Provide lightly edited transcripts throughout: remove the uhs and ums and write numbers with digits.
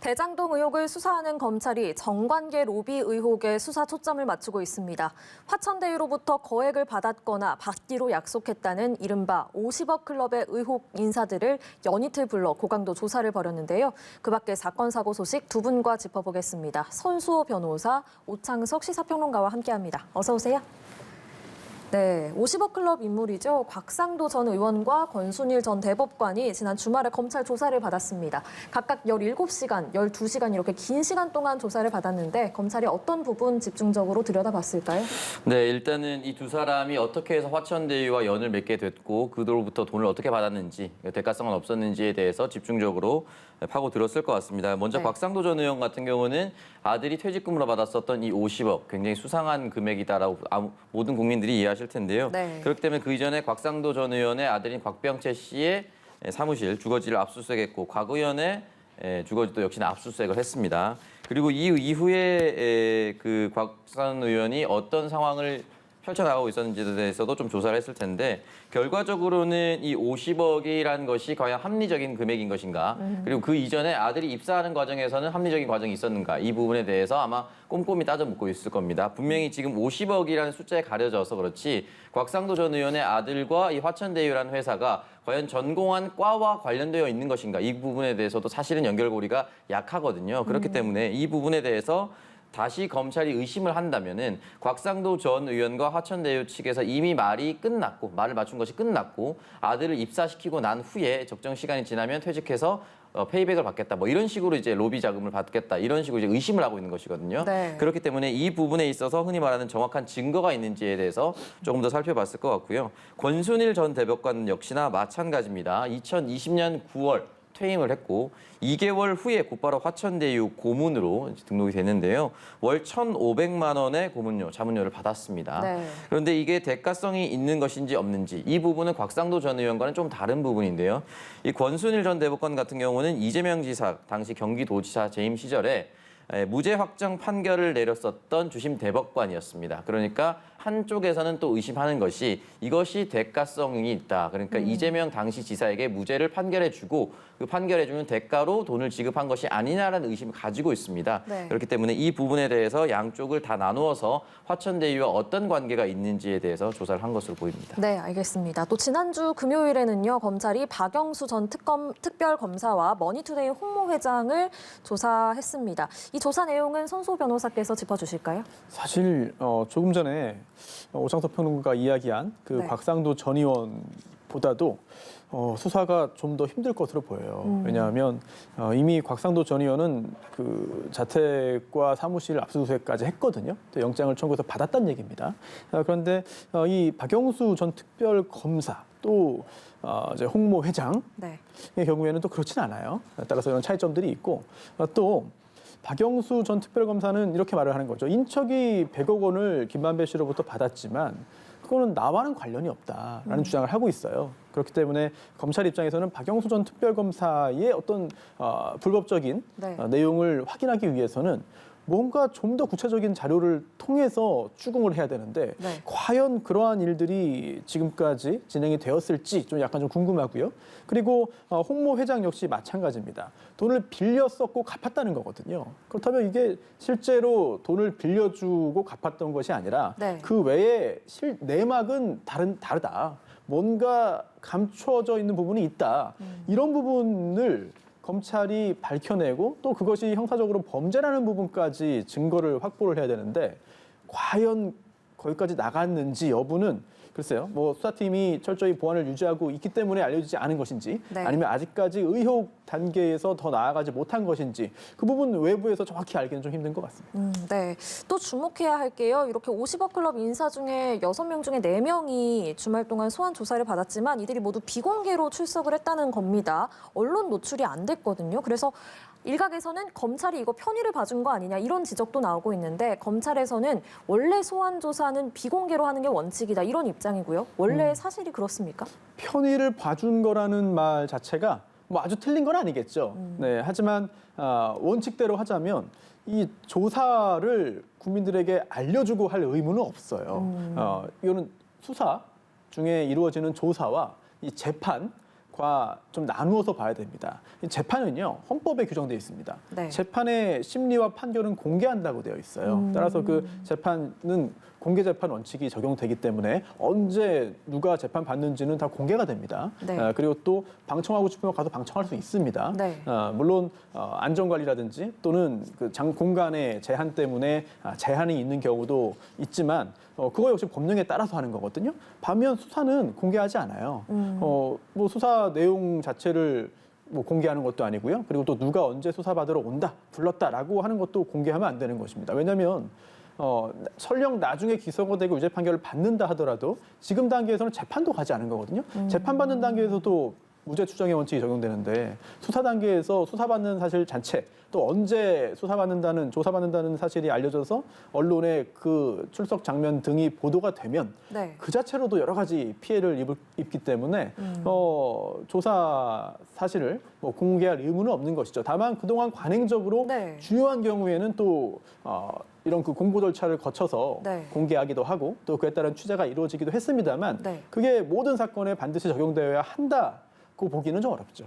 대장동 의혹을 수사하는 검찰이 정관계 로비 의혹에 수사 초점을 맞추고 있습니다. 화천대유로부터 거액을 받았거나 받기로 약속했다는 이른바 50억 클럽의 의혹 인사들을 연이틀 불러 고강도 조사를 벌였는데요. 그 밖에 사건 사고 소식 두 분과 짚어보겠습니다. 손수호 변호사, 오창석 시사평론가와 함께합니다. 어서 오세요. 네, 50억 클럽 인물이죠. 곽상도 전 의원과 권순일 전 대법관이 지난 주말에 검찰 조사를 받았습니다. 각각 17시간, 12시간 이렇게 긴 시간 동안 조사를 받았는데 검찰이 어떤 부분 집중적으로 들여다봤을까요? 네, 일단은 이 두 사람이 어떻게 해서 화천대유와 연을 맺게 됐고 그로부터 돈을 어떻게 받았는지, 대가성은 없었는지에 대해서 집중적으로 파고들었을 것 같습니다. 먼저 네. 곽상도 전 의원 같은 경우는 아들이 퇴직금으로 받았었던 이 50억, 굉장히 수상한 금액이다라고 모든 국민들이 이해하실 텐데요. 네. 그렇기 때문에 그 이전에 곽상도 전 의원의 아들인 곽병채 씨의 사무실, 주거지를 압수수색했고 곽 의원의 주거지도 역시나 압수수색을 했습니다. 그리고 이 이후에 그 곽 의원이 어떤 상황을 펼쳐나가고 있었는지에 대해서도 좀 조사를 했을 텐데 결과적으로는 이 50억이라는 것이 과연 합리적인 금액인 것인가, 그리고 그 이전에 아들이 입사하는 과정에서는 합리적인 과정이 있었는가, 이 부분에 대해서 아마 꼼꼼히 따져 묻고 있을 겁니다. 분명히 지금 50억이라는 숫자에 가려져서 그렇지 곽상도 전 의원의 아들과 이 화천대유라는 회사가 과연 전공한 과와 관련되어 있는 것인가, 이 부분에 대해서도 사실은 연결고리가 약하거든요. 그렇기 때문에 이 부분에 대해서 다시 검찰이 의심을 한다면은 곽상도 전 의원과 화천대유 측에서 이미 말이 끝났고, 말을 맞춘 것이 끝났고, 아들을 입사시키고 난 후에 적정 시간이 지나면 퇴직해서 페이백을 받겠다, 뭐 이런 식으로 이제 로비 자금을 받겠다, 이런 식으로 이제 의심을 하고 있는 것이거든요. 네. 그렇기 때문에 이 부분에 있어서 흔히 말하는 정확한 증거가 있는지에 대해서 조금 더 살펴봤을 것 같고요. 권순일 전 대법관 역시나 마찬가지입니다. 2020년 9월 퇴임을 했고 2개월 후에 곧바로 화천대유 고문으로 등록이 됐는데요. 월 1,500만 원의 고문료, 자문료를 받았습니다. 네. 그런데 이게 대가성이 있는 것인지 없는지, 이 부분은 곽상도 전 의원과는 좀 다른 부분인데요. 이 권순일 전 대법관 같은 경우는 이재명 지사, 당시 경기도지사 재임 시절에 무죄 확정 판결을 내렸었던 주심 대법관이었습니다. 그러니까 한쪽에서는 또 의심하는 것이 이것이 대가성이 있다. 그러니까 이재명 당시 지사에게 무죄를 판결해주고 그 판결해주는 대가로 돈을 지급한 것이 아니냐라는 의심을 가지고 있습니다. 네. 그렇기 때문에 이 부분에 대해서 양쪽을 다 나누어서 화천대유와 어떤 관계가 있는지에 대해서 조사를 한 것으로 보입니다. 네, 알겠습니다. 또 지난주 금요일에는요, 검찰이 박영수 전 특별검사와 머니투데이 홍모 회장을 조사했습니다. 이 조사 내용은 손수호 변호사께서 짚어주실까요? 사실 조금 전에 오창석 평론가가 이야기한 그 네. 곽상도 전 의원보다도 수사가 좀 더 힘들 것으로 보여요. 왜냐하면 이미 곽상도 전 의원은 그 자택과 사무실 압수수색까지 했거든요. 또 영장을 청구해서 받았다는 얘기입니다. 그런데 이 박영수 전 특별검사 또 이제 홍모 회장의 네. 경우에는 또 그렇진 않아요. 따라서 이런 차이점들이 있고 또 박영수 전 특별검사는 이렇게 말을 하는 거죠. 인척이 100억 원을 김만배 씨로부터 받았지만 그거는 나와는 관련이 없다라는 주장을 하고 있어요. 그렇기 때문에 검찰 입장에서는 박영수 전 특별검사의 어떤 불법적인 네. 내용을 확인하기 위해서는 뭔가 좀 더 구체적인 자료를 통해서 추궁을 해야 되는데 네. 과연 그러한 일들이 지금까지 진행이 되었을지 좀 약간 좀 궁금하고요. 그리고 홍모 회장 역시 마찬가지입니다. 돈을 빌려 썼고 갚았다는 거거든요. 그렇다면 이게 실제로 돈을 빌려주고 갚았던 것이 아니라 네. 그 외에 내막은 다르다. 뭔가 감춰져 있는 부분이 있다. 이런 부분을 검찰이 밝혀내고 또 그것이 형사적으로 범죄라는 부분까지 증거를 확보를 해야 되는데 과연 거기까지 나갔는지 여부는 글쎄요. 뭐 수사팀이 철저히 보안을 유지하고 있기 때문에 알려지지 않은 것인지 네. 아니면 아직까지 의혹 단계에서 더 나아가지 못한 것인지 그 부분 외부에서 정확히 알기는 좀 힘든 것 같습니다. 네. 또 주목해야 할게요. 이렇게 50억 클럽 인사 중에 6명 중에 4명이 주말 동안 소환 조사를 받았지만 이들이 모두 비공개로 출석을 했다는 겁니다. 언론 노출이 안 됐거든요. 그래서 일각에서는 검찰이 이거 편의를 봐준 거 아니냐 이런 지적도 나오고 있는데 검찰에서는 원래 소환 조사는 비공개로 하는 게 원칙이다 이런 입장이고요. 원래 사실이 그렇습니까? 편의를 봐준 거라는 말 자체가 뭐 아주 틀린 건 아니겠죠. 네, 하지만 원칙대로 하자면 이 조사를 국민들에게 알려주고 할 의무는 없어요. 이거는 수사 중에 이루어지는 조사와 이 재판 좀 나누어서 봐야 됩니다. 이 재판은요, 헌법에 규정되어 있습니다. 네. 재판의 심리와 판결은 공개한다고 되어 있어요. 따라서 그 재판은 공개 재판 원칙이 적용되기 때문에 언제 누가 재판 받는지는 다 공개가 됩니다. 네. 그리고 또 방청하고 싶으면 가서 방청할 수 있습니다. 네. 물론 안전관리라든지 또는 그 공간의 제한 때문에 제한이 있는 경우도 있지만 그거 역시 법령에 따라서 하는 거거든요. 반면 수사는 공개하지 않아요. 뭐 수사 내용 자체를 뭐 공개하는 것도 아니고요. 그리고 또 누가 언제 수사받으러 온다, 불렀다라고 하는 것도 공개하면 안 되는 것입니다. 왜냐하면 설령 나중에 기소가 되고 유죄 판결을 받는다 하더라도 지금 단계에서는 재판도 가지 않은 거거든요. 재판받는 단계에서도 무죄 추정의 원칙이 적용되는데 수사 단계에서 수사받는 사실 자체 또 언제 조사받는다는 사실이 알려져서 언론에 그 출석 장면 등이 보도가 되면 네. 그 자체로도 여러 가지 피해를 입기 때문에 조사 사실을 뭐 공개할 의무는 없는 것이죠. 다만 그동안 관행적으로 네. 중요한 경우에는 또 이런 그 공고 절차를 거쳐서 네. 공개하기도 하고 또 그에 따른 취재가 이루어지기도 했습니다만 네. 그게 모든 사건에 반드시 적용되어야 한다고 보기는 좀 어렵죠.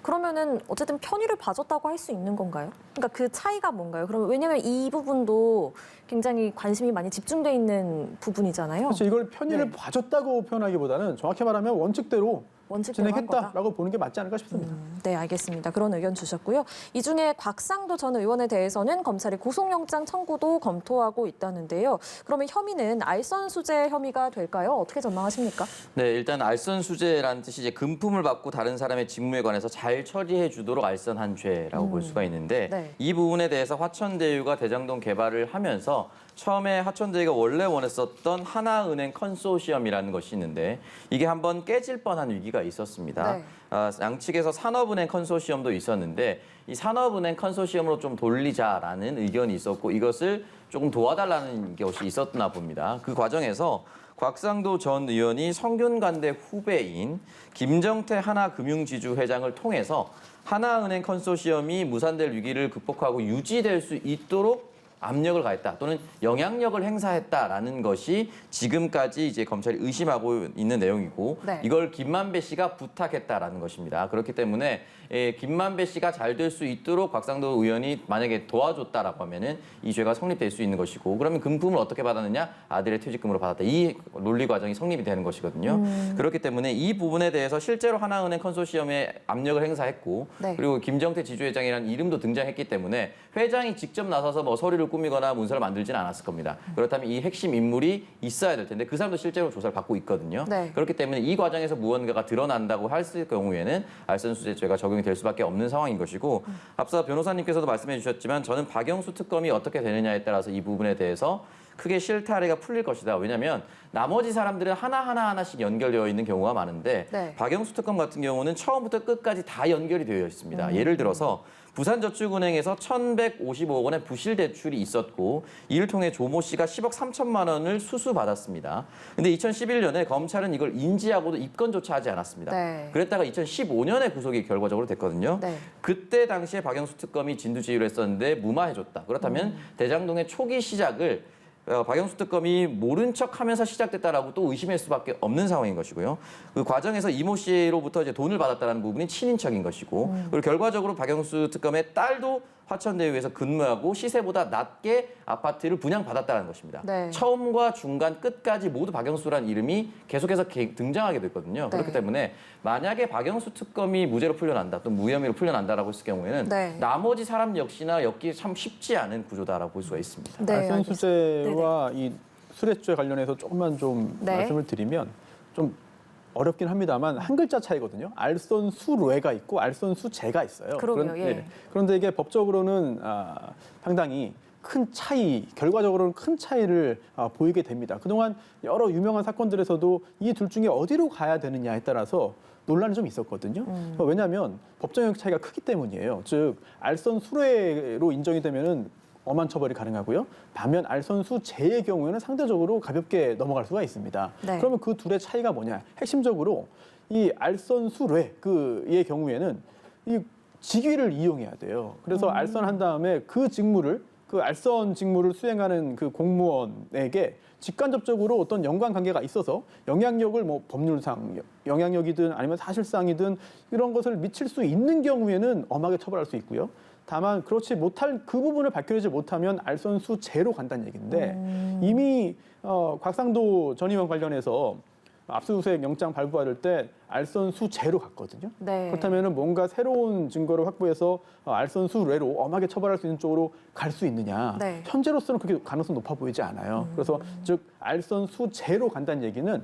그러면은 어쨌든 편의를 봐줬다고 할 수 있는 건가요? 그러니까 그 차이가 뭔가요? 그러면 왜냐하면 이 부분도 굉장히 관심이 많이 집중돼 있는 부분이잖아요. 그렇죠. 이걸 편의를 네. 봐줬다고 표현하기보다는 정확히 말하면 원칙대로 원칙대로 한 거다. 진행했다라고 보는 게 맞지 않을까 싶습니다. 네, 알겠습니다. 그런 의견 주셨고요. 이 중에 곽상도 전 의원에 대해서는 검찰이 구속영장 청구도 검토하고 있다는데요. 그러면 혐의는 알선수재 혐의가 될까요? 어떻게 전망하십니까? 네, 일단 알선수재라는 뜻이 이제 금품을 받고 다른 사람의 직무에 관해서 잘 처리해 주도록 알선한 죄라고 볼 수가 있는데 네. 이 부분에 대해서 화천대유가 대장동 개발을 하면서 처음에 화천대유가 원래 원했었던 하나은행 컨소시엄이라는 것이 있는데 이게 한번 깨질 뻔한 위기가 있었습니다. 네. 양측에서 산업은행 컨소시엄도 있었는데 이 산업은행 컨소시엄으로 좀 돌리자라는 의견이 있었고 이것을 조금 도와달라는 것이 있었나 봅니다. 그 과정에서 곽상도 전 의원이 성균관대 후배인 김정태 하나금융지주 회장을 통해서 하나은행 컨소시엄이 무산될 위기를 극복하고 유지될 수 있도록 압력을 가했다 또는 영향력을 행사했다라는 것이 지금까지 이제 검찰이 의심하고 있는 내용이고 네. 이걸 김만배 씨가 부탁했다라는 것입니다. 그렇기 때문에 김만배 씨가 잘 될 수 있도록 곽상도 의원이 만약에 도와줬다라고 하면은 이 죄가 성립될 수 있는 것이고 그러면 금품을 어떻게 받았느냐? 아들의 퇴직금으로 받았다. 이 논리 과정이 성립이 되는 것이거든요. 그렇기 때문에 이 부분에 대해서 실제로 하나은행 컨소시엄에 압력을 행사했고 네. 그리고 김정태 지주회장이라는 이름도 등장했기 때문에 회장이 직접 나서서 뭐 서류를 꾸미거나 문서를 만들지는 않았을 겁니다. 그렇다면 이 핵심 인물이 있어야 될 텐데 그 사람도 실제로 조사를 받고 있거든요. 네. 그렇기 때문에 이 과정에서 무언가가 드러난다고 했을 경우에는 알선수재죄가 적용이 될 수밖에 없는 상황인 것이고 앞서 변호사님께서도 말씀해 주셨지만 저는 박영수 특검이 어떻게 되느냐에 따라서 이 부분에 대해서 크게 실타래가 풀릴 것이다. 왜냐하면 나머지 사람들은 하나씩 연결되어 있는 경우가 많은데 네. 박영수 특검 같은 경우는 처음부터 끝까지 다 연결이 되어 있습니다. 예를 들어서 부산저축은행에서 1,155억 원의 부실 대출이 있었고 이를 통해 조모 씨가 10억 3천만 원을 수수받았습니다. 근데 2011년에 검찰은 이걸 인지하고도 입건조차 하지 않았습니다. 네. 그랬다가 2015년에 구속이 결과적으로 됐거든요. 네. 그때 당시에 박영수 특검이 진두지휘를 했었는데 무마해줬다. 그렇다면 대장동의 초기 시작을 박영수 특검이 모른 척하면서 시작됐다라고 또 의심할 수밖에 없는 상황인 것이고요. 그 과정에서 이모 씨로부터 이제 돈을 받았다는 부분이 친인척인 것이고, 그리고 결과적으로 박영수 특검의 딸도 화천대유에서 근무하고 시세보다 낮게 아파트를 분양받았다는 것입니다. 네. 처음과 중간 끝까지 모두 박영수라는 이름이 계속해서 등장하게 됐거든요. 네. 그렇기 때문에 만약에 박영수 특검이 무죄로 풀려난다, 또 무혐의로 풀려난다라고 했을 경우에는 네. 나머지 사람 역시나 엮기 참 쉽지 않은 구조다라고 볼 수가 있습니다. 네, 알선수재와 이 수뢰죄 관련해서 조금만 좀 네. 말씀을 드리면 좀 어렵긴 합니다만 한 글자 차이거든요. 알선수뢰가 있고 알선수재가 있어요. 그러게요, 예. 그런데 이게 법적으로는 상당히 큰 차이, 결과적으로는 큰 차이를 보이게 됩니다. 그동안 여러 유명한 사건들에서도 이 둘 중에 어디로 가야 되느냐에 따라서 논란이 좀 있었거든요. 왜냐하면 법정형 차이가 크기 때문이에요. 즉 알선수뢰로 인정이 되면은 엄한 처벌이 가능하고요. 반면 알선수재의 경우에는 상대적으로 가볍게 넘어갈 수가 있습니다. 네. 그러면 그 둘의 차이가 뭐냐? 핵심적으로 이 알선수뢰 그의 경우에는 이 직위를 이용해야 돼요. 그래서 알선한 다음에 그 직무를 그 알선 직무를 수행하는 그 공무원에게 직간접적으로 어떤 연관 관계가 있어서 영향력을 뭐 법률상 영향력이든 아니면 사실상이든 이런 것을 미칠 수 있는 경우에는 엄하게 처벌할 수 있고요. 다만 그렇지 못할 그 부분을 밝혀내지 못하면 알선수재로 간다는 얘기인데 이미 곽상도 전 의원 관련해서 압수수색 영장 발부받을 때 알선수재로 갔거든요. 네. 그렇다면 뭔가 새로운 증거를 확보해서 알선수뢰로 엄하게 처벌할 수 있는 쪽으로 갈 수 있느냐. 네. 현재로서는 그렇게 가능성 높아 보이지 않아요. 그래서 즉 알선수재로 간다는 얘기는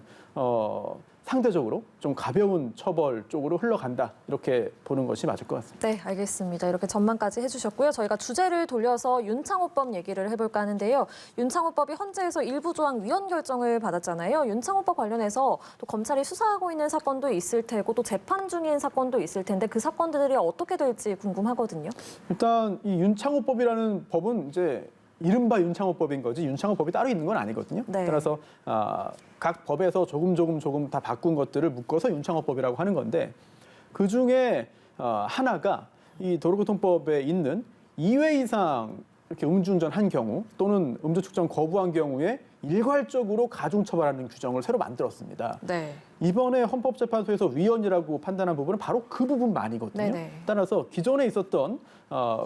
상대적으로 좀 가벼운 처벌 쪽으로 흘러간다. 이렇게 보는 것이 맞을 것 같습니다. 네, 알겠습니다. 이렇게 전망까지 해주셨고요. 저희가 주제를 돌려서 윤창호법 얘기를 해볼까 하는데요. 윤창호법이 헌재에서 일부 조항 위헌 결정을 받았잖아요. 윤창호법 관련해서 또 검찰이 수사하고 있는 사건도 있을 테고 또 재판 중인 사건도 있을 텐데 그 사건들이 어떻게 될지 궁금하거든요. 일단 이 윤창호법이라는 법은 이제 이른바 윤창호법인 거지 윤창호법이 따로 있는 건 아니거든요. 네. 따라서 각 법에서 조금 다 바꾼 것들을 묶어서 윤창호법이라고 하는 건데 그 중에 하나가 이 도로교통법에 있는 2회 이상 이렇게 음주운전한 경우 또는 음주 측정 거부한 경우에 일괄적으로 가중처벌하는 규정을 새로 만들었습니다. 네. 이번에 헌법재판소에서 위헌이라고 판단한 부분은 바로 그 부분만이거든요. 네네. 따라서 기존에 있었던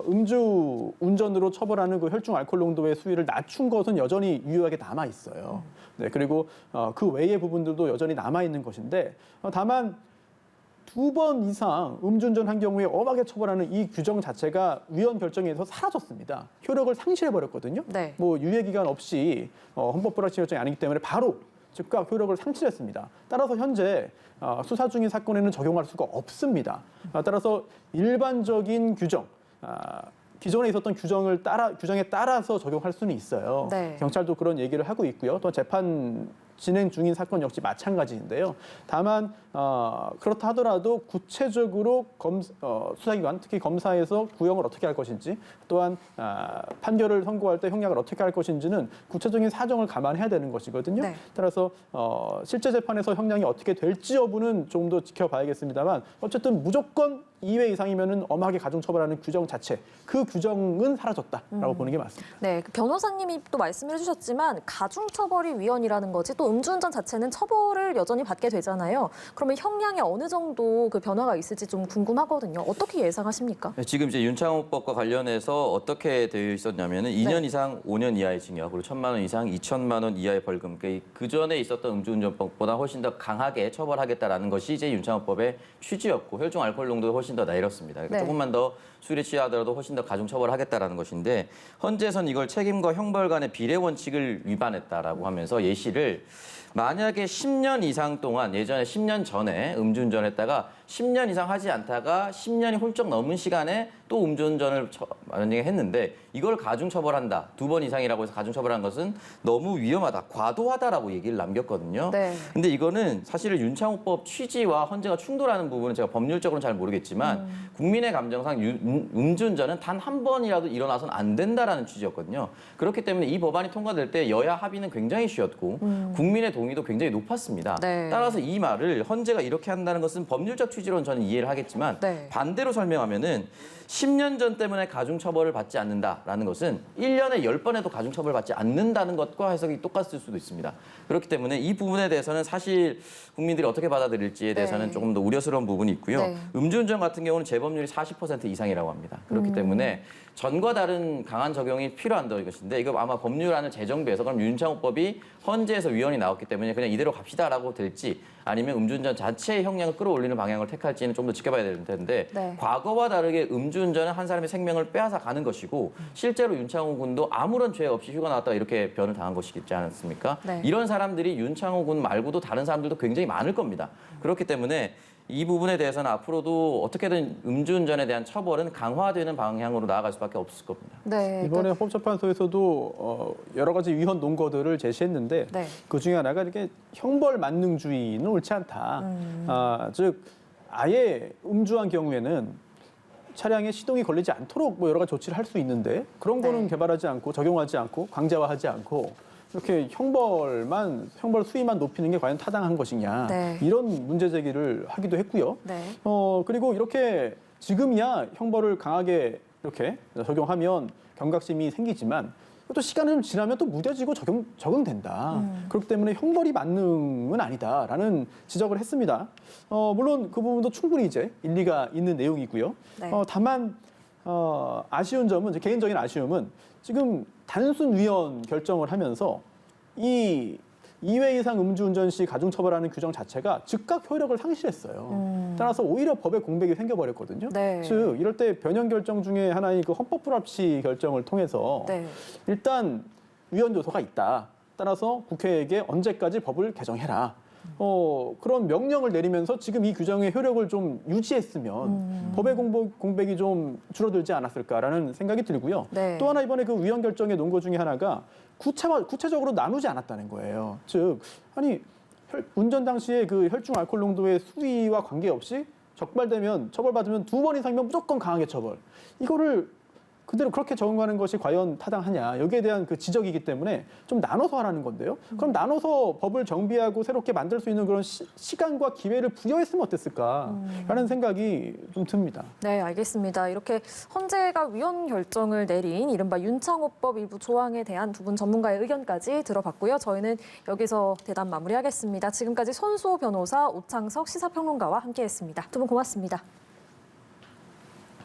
음주 운전으로 처벌하는 그 혈중 알코올 농도의 수위를 낮춘 것은 여전히 유효하게 남아 있어요. 네, 그리고 그 외의 부분들도 여전히 남아 있는 것인데 다만 2번 이상 음주운전한 경우에 엄하게 처벌하는 이 규정 자체가 위헌 결정에서 사라졌습니다. 효력을 상실해 버렸거든요. 네. 뭐 유예 기간 없이 헌법 불합치 결정이 아니기 때문에 바로 즉각 효력을 상실했습니다. 따라서 현재 수사 중인 사건에는 적용할 수가 없습니다. 따라서 일반적인 규정, 기존에 있었던 규정에 따라서 적용할 수는 있어요. 네. 경찰도 그런 얘기를 하고 있고요. 또 재판 진행 중인 사건 역시 마찬가지인데요. 다만 그렇다 하더라도 구체적으로 수사기관, 특히 검사에서 구형을 어떻게 할 것인지 또한 판결을 선고할 때 형량을 어떻게 할 것인지는 구체적인 사정을 감안해야 되는 것이거든요. 네. 따라서 실제 재판에서 형량이 어떻게 될지 여부는 조금 더 지켜봐야겠습니다만 어쨌든 무조건 2회 이상이면은 엄하게 가중처벌하는 규정 자체, 그 규정은 사라졌다라고 보는 게 맞습니다. 네, 그 변호사님이 또 말씀을 해주셨지만 가중처벌이 위헌이라는 거지 또 음주운전 자체는 처벌을 여전히 받게 되잖아요. 그러면 형량에 어느 정도 그 변화가 있을지 좀 궁금하거든요. 어떻게 예상하십니까? 네, 지금 이제 윤창호법과 관련해서 어떻게 되어 있었냐면은 2년 네. 이상 5년 이하의 징역, 그리고 1,000만 원 이상 2천만 원 이하의 벌금. 그 전에 있었던 음주운전법보다 훨씬 더 강하게 처벌하겠다라는 것이 이제 윤창호법의 취지였고 혈중 알코올 농도도 훨씬 더 내렸습니다. 그러니까 네. 조금만 더 술에 취하더라도 훨씬 더 가중 처벌하겠다라는 것인데 헌재에서는 이걸 책임과 형벌 간의 비례 원칙을 위반했다라고 하면서 예시를 만약에 10년 이상 동안 예전에 10년 전에 음주운전했다가 10년 이상 하지 않다가 10년이 훌쩍 넘은 시간에 또 음주운전을 만약에 했는데 이걸 가중처벌한다. 2번 이상이라고 해서 가중처벌한 것은 너무 위험하다. 과도하다라고 얘기를 남겼거든요. 네. 근데 이거는 사실은 윤창호법 취지와 헌재가 충돌하는 부분은 제가 법률적으로는 잘 모르겠지만 국민의 감정상 음주운전은 단 한 번이라도 일어나서는 안 된다라는 취지였거든요. 그렇기 때문에 이 법안이 통과될 때 여야 합의는 굉장히 쉬웠고 국민의 동의도 굉장히 높았습니다. 네. 따라서 이 말을 헌재가 이렇게 한다는 것은 법률적 취지로는 저는 이해를 하겠지만 네. 반대로 설명하면은 10년 전 때문에 가중처벌을 받지 않는다라는 것은 1년에 10번에도 가중처벌을 받지 않는다는 것과 해석이 똑같을 수도 있습니다. 그렇기 때문에 이 부분에 대해서는 사실 국민들이 어떻게 받아들일지에 대해서는 네. 조금 더 우려스러운 부분이 있고요. 네. 음주운전 같은 경우는 재범률이 40% 이상이라고 합니다. 그렇기 때문에 전과 다른 강한 적용이 필요한다는 것인데 이거 아마 법률안을 재정비해서 그럼 윤창호법이 헌재에서 위헌이 나왔기 때문에 그냥 이대로 갑시다라고 될지 아니면 음주운전 자체의 형량을 끌어올리는 방향을 택할지는 좀 더 지켜봐야 될 텐데 네. 과거와 다르게 음주운전은 한 사람의 생명을 빼앗아 가는 것이고 실제로 윤창호 군도 아무런 죄 없이 휴가 나왔다가 이렇게 변을 당한 것이지 않았습니까? 네. 이런 사람들이 윤창호 군 말고도 다른 사람들도 굉장히 많을 겁니다. 그렇기 때문에 이 부분에 대해서는 앞으로도 어떻게든 음주운전에 대한 처벌은 강화되는 방향으로 나아갈 수밖에 없을 겁니다. 네. 이번에 헌법재판소에서도 여러 가지 위헌 논거들을 제시했는데 네. 그 중에 하나가 이렇게 형벌 만능주의는 옳지 않다. 즉 아예 음주한 경우에는 차량에 시동이 걸리지 않도록 뭐 여러 가지 조치를 할 수 있는데 그런 거는 네. 개발하지 않고 적용하지 않고 강제화하지 않고 이렇게 형벌 수위만 높이는 게 과연 타당한 것이냐 네. 이런 문제 제기를 하기도 했고요. 네. 그리고 이렇게 지금이야 형벌을 강하게 이렇게 적용하면 경각심이 생기지만 또 시간이 좀 지나면 또 무뎌지고 적응된다. 그렇기 때문에 형벌이 만능은 아니다라는 지적을 했습니다. 물론 그 부분도 충분히 이제 일리가 있는 내용이고요. 네. 다만 아쉬운 점은 이제 개인적인 아쉬움은 지금 단순 위헌 결정을 하면서 이 2회 이상 음주운전 시 가중처벌하는 규정 자체가 즉각 효력을 상실했어요. 따라서 오히려 법에 공백이 생겨버렸거든요. 네. 즉 이럴 때 변형 결정 중에 하나인 그 헌법 불합치 결정을 통해서 네. 일단 위헌 요소가 있다. 따라서 국회에게 언제까지 법을 개정해라. 그런 명령을 내리면서 지금 이 규정의 효력을 좀 유지했으면 법의 공백이 좀 줄어들지 않았을까라는 생각이 들고요. 네. 또 하나 이번에 그 위헌 결정의 논거 중에 하나가 구체적으로 나누지 않았다는 거예요. 즉, 아니 운전 당시에 그 혈중 알코올 농도의 수위와 관계없이 적발되면 처벌받으면 2번 이상이면 무조건 강하게 처벌. 이거를 그대로 그렇게 적용하는 것이 과연 타당하냐 여기에 대한 그 지적이기 때문에 좀 나눠서 하라는 건데요. 그럼 나눠서 법을 정비하고 새롭게 만들 수 있는 그런 시간과 기회를 부여했으면 어땠을까라는 생각이 좀 듭니다. 네, 알겠습니다. 이렇게 헌재가 위헌 결정을 내린 이른바 윤창호법 일부 조항에 대한 두 분 전문가의 의견까지 들어봤고요. 저희는 여기서 대담 마무리하겠습니다. 지금까지 손수호 변호사, 오창석 시사평론가와 함께했습니다. 두 분 고맙습니다.